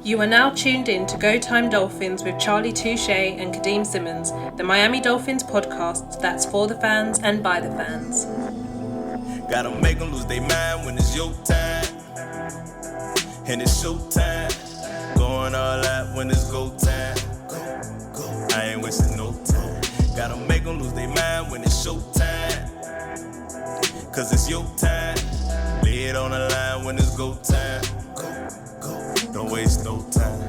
You are now tuned in to Go Time Dolphins with Charlie Touche and Kadeem Simmons, the Miami Dolphins podcast that's for the fans and by the fans. Gotta make them lose their mind when it's your time. And it's show time. Going all out when it's go time. Go. I ain't wasting no time. Gotta make them lose their mind when it's show time. Cause it's your time. Lay it on the line when it's go time. Go. Don't waste no time.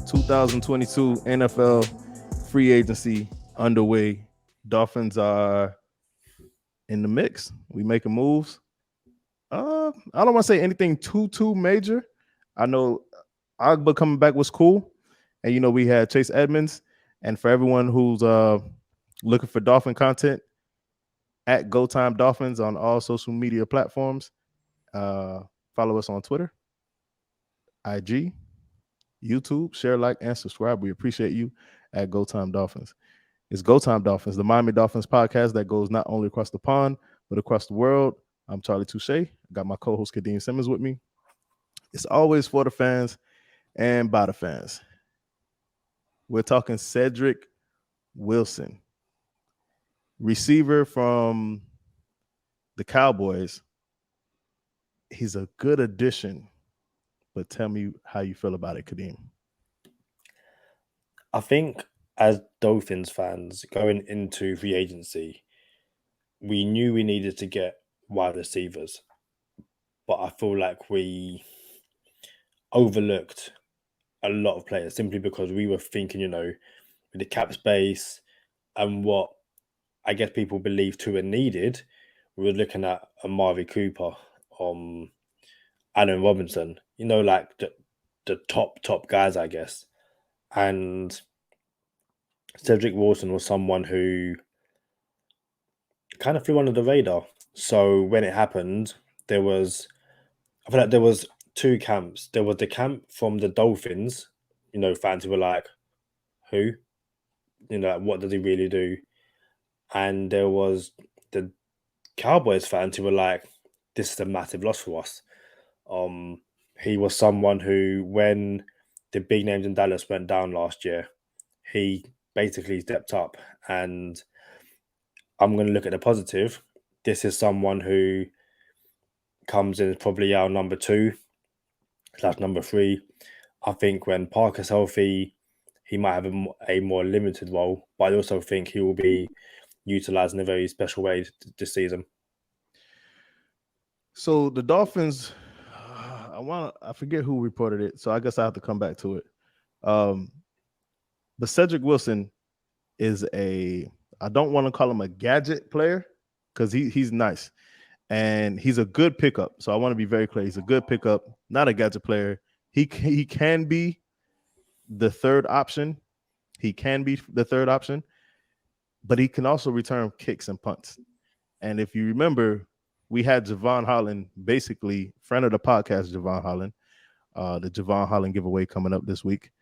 (2022) NFL free agency underway. Dolphins are in the mix. We making moves. I don't want to say anything too major. I know Agba coming back was cool, and we had Chase Edmonds. And for everyone who's looking for Dolphin content, at Go Time Dolphins on all social media platforms. Follow us on Twitter, IG, YouTube. Share, like, and subscribe. We appreciate you at Go Time Dolphins. It's Go Time Dolphins, the Miami Dolphins podcast that goes not only across the pond, but across the world. I'm Charlie Touche. I got my co-host Kadeem Simmons with me. It's always for the fans and by the fans. We're talking Cedrick Wilson, receiver from the Cowboys. He's a good addition, but tell me how you feel about it, Kadeem. I think as Dolphins fans going into free agency, we knew we needed to get wide receivers, but I feel like we overlooked a lot of players simply because we were thinking, with the cap space and what I guess people believe to and needed, we were looking at Amari Cooper, Allen Robinson, like the top guys, I guess. And Cedrick Wilson was someone who kind of flew under the radar. So when it happened, I feel like there was two camps. There was the camp from the Dolphins, fans who were like, who? What does he really do? And there was the Cowboys fans who were like, this is a massive loss for us. He was someone who, when the big names in Dallas went down last year, he basically stepped up. And I'm going to look at the positive. This is someone who comes in as probably our number 2/number 3. I think when Parker's healthy, he might have a more limited role, but I also think he will be utilized in a very special way this season. So the Dolphins, I forget who reported it, so I guess I have to come back to it. But Cedrick Wilson is I don't want to call him a gadget player because he's nice and he's a good pickup. So I want to be very clear. He's a good pickup, not a gadget player. He can be the third option. But he can also return kicks and punts. And if you remember, we had Javon Holland, basically friend of the podcast, Javon Holland, the Javon Holland giveaway coming up this week.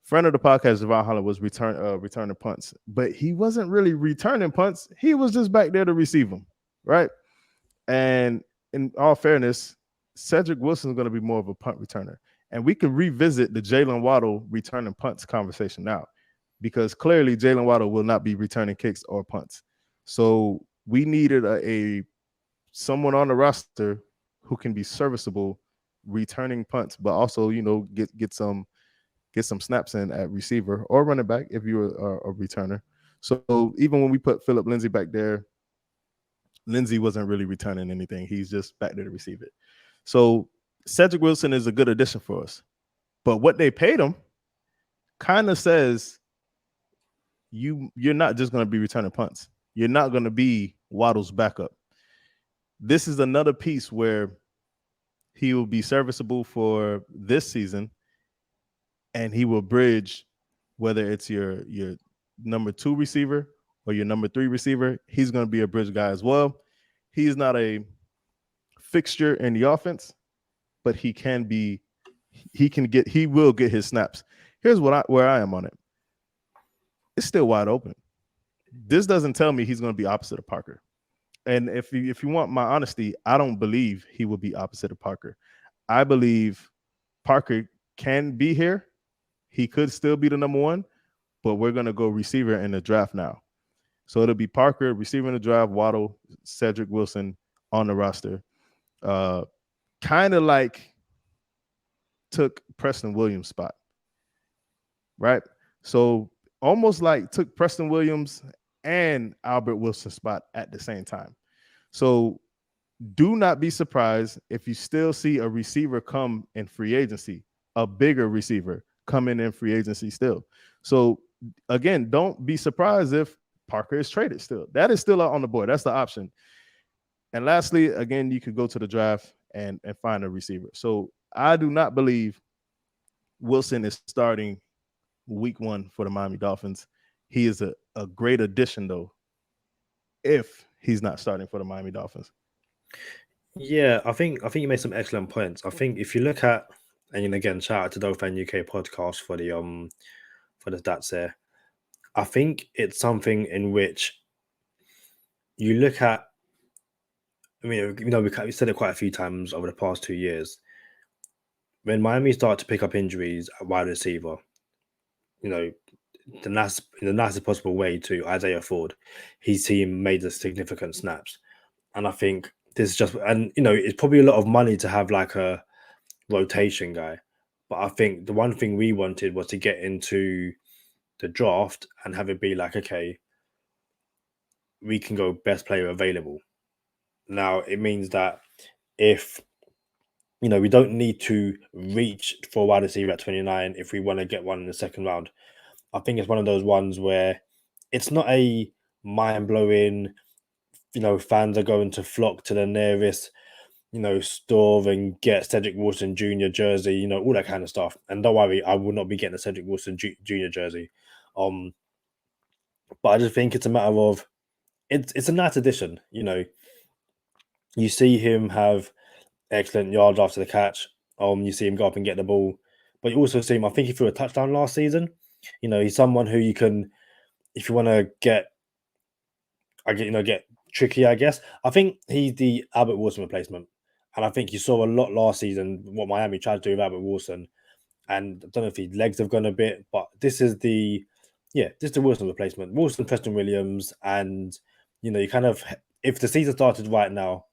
Friend of the podcast, Javon Holland, was returning punts, but he wasn't really returning punts. He was just back there to receive them, right? And in all fairness, Cedrick Wilson is going to be more of a punt returner. And we can revisit the Jalen Waddle returning punts conversation now, because clearly Jalen Waddle will not be returning kicks or punts. So we needed someone on the roster who can be serviceable returning punts, but also, get some snaps in at receiver or running back if you were a returner. So even when we put Philip Lindsay back there, Lindsay wasn't really returning anything. He's just back there to receive it. So Cedrick Wilson is a good addition for us. But what they paid him kind of says you're not just going to be returning punts. You're not going to be Waddle's backup. This is another piece where he will be serviceable for this season, and he will bridge, whether it's your number 2 receiver or your number 3 receiver. He's going to be a bridge guy as well. He is not a fixture in the offense, but he will get his snaps. Here's where I am on it. It's still wide open. This doesn't tell me he's going to be opposite of Parker. and if you want my honesty, I don't believe he will be opposite of Parker. I believe Parker can be here. He could still be the number one, but we're gonna go receiver in the draft now. So it'll be Parker, receiver in the draft, Waddle, Cedrick Wilson on the roster. Kind of like took Preston Williams' spot, right? So almost like took Preston Williams and Albert Wilson's spot at the same time. So do not be surprised if you still see a receiver come in free agency, a bigger receiver coming in free agency still. So again, don't be surprised if Parker is traded still. That is still on the board. That's the option. And lastly, again, you could go to the draft and find a receiver. So I do not believe Wilson is starting week 1 for the Miami Dolphins. He is a great addition, though, if he's not starting for the Miami Dolphins. Yeah, I think you made some excellent points. I think if you look at, and again, shout out to Dolphin UK podcast for the stats there. I think it's something in which you look at. I mean, we said it quite a few times over the past 2 years. When Miami started to pick up injuries at wide receiver, the nicest possible way to Isaiah Ford, his team made the significant snaps. And I think this is just, and it's probably a lot of money to have like a rotation guy. But I think the one thing we wanted was to get into the draft and have it be like, okay, we can go best player available. Now, it means that if, we don't need to reach for a wide receiver at 29 if we want to get one in the second round. I think it's one of those ones where it's not a mind-blowing, fans are going to flock to the nearest, store and get Cedrick Wilson Jr. jersey, all that kind of stuff. And don't worry, I will not be getting a Cedrick Wilson Jr. jersey. But I just think it's a matter of, it's a nice addition, You see him have excellent yards after the catch. You see him go up and get the ball. But you also see him, I think he threw a touchdown last season. He's someone who you can, if you want to get tricky, I guess. I think he's the Albert Wilson replacement. And I think you saw a lot last season what Miami tried to do with Albert Wilson. And I don't know if his legs have gone a bit, but this is the Wilson replacement. Wilson, Preston Williams, and you kind of, if the season started right now,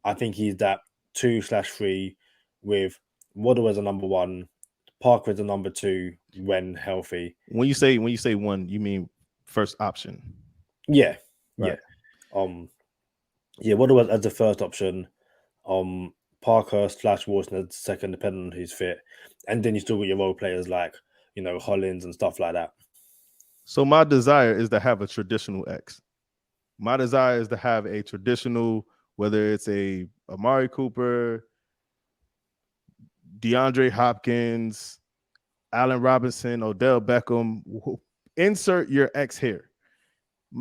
I think he's that 2/3 with Waddle as a number 1, Parker as a number 2 when healthy. When you say 1, you mean first option? Yeah, right. Yeah. Waddle as the first option. Parker/Wilson as second, depending on who's fit, and then you still got your role players like Hollins and stuff like that. So my desire is to have a traditional X. My desire is to have a traditional, whether it's a Amari Cooper, DeAndre Hopkins, Allen Robinson, Odell Beckham. Insert your X here.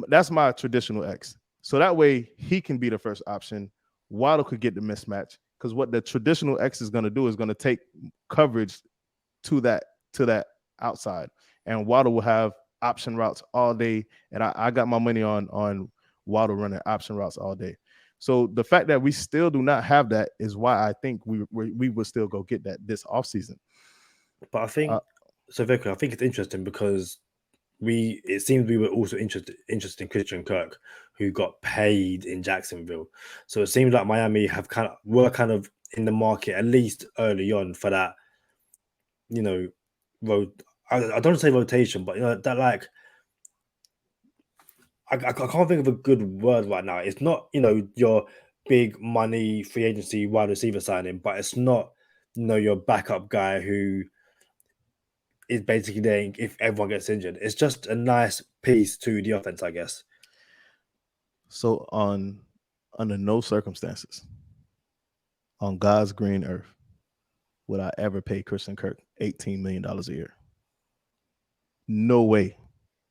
That's my traditional X. So that way he can be the first option. Waddle could get the mismatch, because what the traditional X is going to do is going to take coverage to that outside, and Waddle will have option routes all day. And I got my money on Waddle running option routes all day. So the fact that we still do not have that is why I think we will still go get that this offseason. But I think so, Vic, I think it's interesting because it seems we were also interested in Christian Kirk, who got paid in Jacksonville. So it seems like Miami were kind of in the market, at least early on, for that, I don't say rotation, but that like, I can't think of a good word right now. It's not, your big money free agency wide receiver signing, but it's not, your backup guy who is basically there if everyone gets injured. It's just a nice piece to the offense, I guess. So under no circumstances on God's green earth would I ever pay Christian Kirk $18 million a year. No way.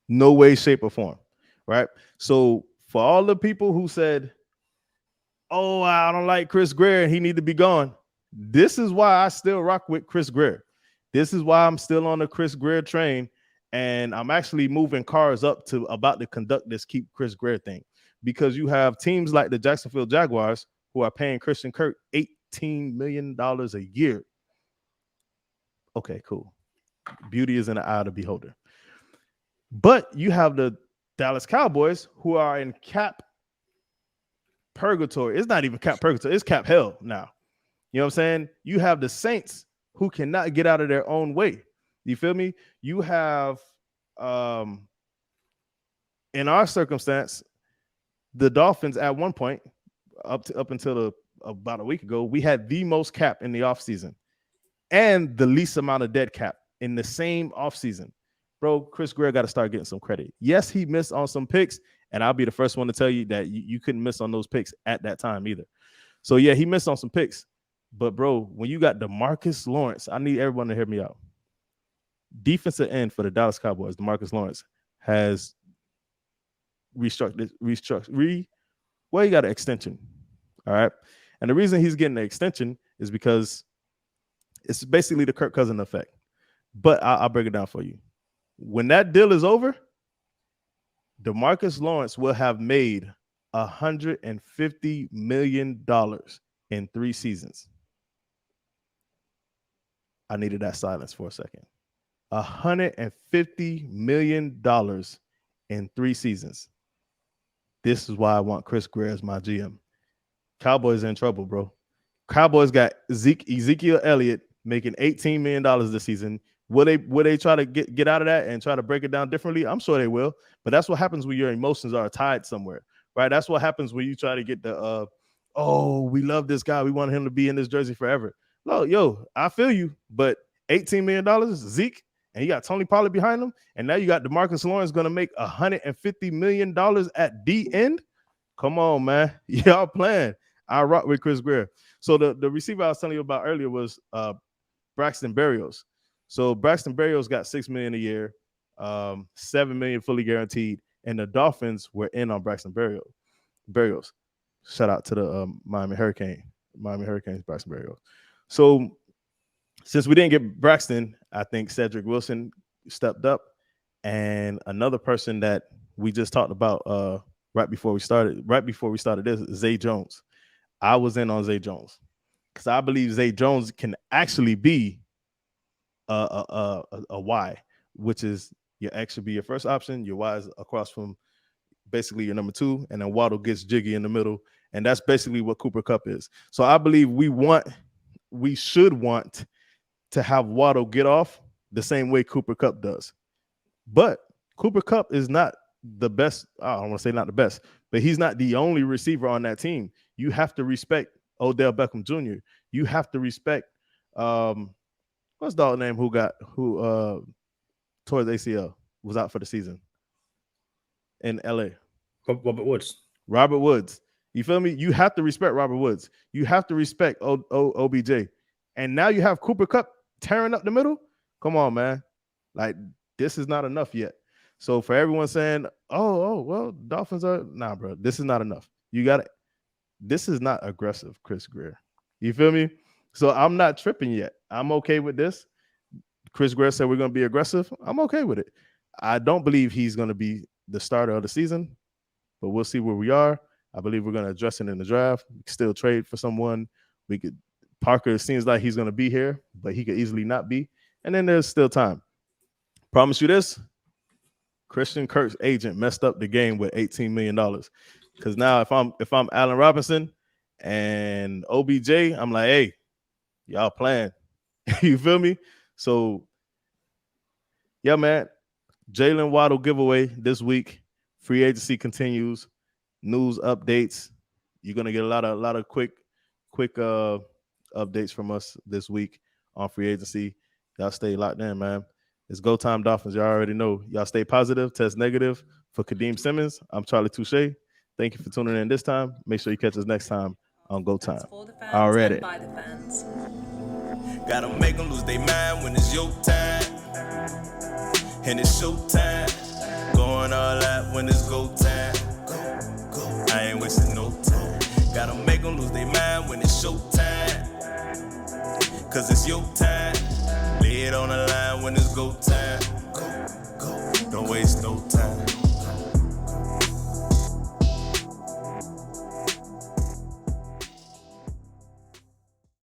No way, shape, or form. Right? So for all the people who said, oh, I don't like Chris Greer and he need to be gone, this is why I still rock with Chris Greer. This is why I'm still on the Chris Greer train, and I'm actually moving cars up to about to conduct this keep Chris Greer thing, because you have teams like the Jacksonville Jaguars who are paying Christian Kirk $18 million a year. Okay, cool. Beauty is in the eye of the beholder. But you have the Dallas Cowboys who are in cap purgatory. It's not even cap purgatory. It's cap hell now. You know what I'm saying? You have the Saints who cannot get out of their own way. You feel me? You have, in our circumstance, the Dolphins at one point, up until about a week ago, we had the most cap in the offseason and the least amount of dead cap in the same offseason. Bro, Chris Greer got to start getting some credit. Yes, he missed on some picks, and I'll be the first one to tell you that you couldn't miss on those picks at that time either. So, yeah, he missed on some picks. But, bro, when you got DeMarcus Lawrence, I need everyone to hear me out. Defensive end for the Dallas Cowboys, DeMarcus Lawrence, has well, he got an extension. All right. And the reason he's getting the extension is because it's basically the Kirk Cousins effect. But I'll break it down for you. When that deal is over, DeMarcus Lawrence will have made $150 million in 3 seasons. I needed that silence for a second. $150 million in 3 seasons. This is why I want Chris Greer as my GM. Cowboys in trouble, bro. Cowboys got Ezekiel Elliott making $18 million this season. Will they try to get out of that and try to break it down differently? I'm sure they will. But that's what happens when your emotions are tied somewhere, right? That's what happens when you try to get the, we love this guy. We want him to be in this jersey forever. No, yo, I feel you. But $18 million, Zeke, and you got Tony Pollard behind him, and now you got DeMarcus Lawrence going to make $150 million at the end. Come on, man. Y'all playing. I rock with Chris Greer. So the receiver I was telling you about earlier was Braxton Berrios. So Braxton Berrios got $6 million a year, $7 million fully guaranteed, and the Dolphins were in on Braxton Berrios. Shout out to the Miami Hurricanes, Braxton Berrios. So since we didn't get Braxton, I think Cedrick Wilson stepped up, and another person that we just talked about right before we started this, Zay Jones. I was in on Zay Jones because I believe Zay Jones can actually be a Y, which is your X should be your first option, your Y is across from basically your number 2, and then Waddle gets jiggy in the middle, and that's basically what Cooper Kupp is. So I believe we should want to have Waddle get off the same way Cooper Kupp does. But Cooper Kupp is not the best. I don't want to say not the best, but he's not the only receiver on that team. You have to respect Odell Beckham Jr. You have to respect what's the name who tore the ACL, was out for the season in LA. Robert Woods. You feel me? You have to respect Robert Woods. You have to respect OBJ. And now you have Cooper Kupp tearing up the middle. Come on, man. Like, this is not enough yet. So for everyone saying, well, Dolphins are, nah, bro, this is not enough. You got it. This is not aggressive, Chris Greer. You feel me? So I'm not tripping yet. I'm okay with this. Chris Greer said we're going to be aggressive. I'm okay with it. I don't believe he's going to be the starter of the season, but we'll see where we are. I believe we're going to address it in the draft. We can still trade for someone. Parker seems like he's going to be here, but he could easily not be. And then there's still time. Promise you this. Christian Kirk's agent messed up the game with $18 million. Because now if I'm Allen Robinson and OBJ, I'm like, hey, y'all playing. You feel me? So, yeah, man. Jalen Waddle giveaway this week. Free agency continues. News updates. You're gonna get a lot of quick updates from us this week on free agency. Y'all stay locked in, man. It's go time Dolphins. Y'all already know. Y'all stay positive, test negative. For Kadeem Simmons, I'm Charlie Touche. Thank you for tuning in this time. Make sure you catch us next time on Go Time. Already. By the fans. Gotta make them lose their mind when it's your time. And it's show time. Going all out when it's go time. Go. I ain't wasting no time. Gotta make them lose their mind when it's show time. Cause it's your time. Lay it on the line when it's go time.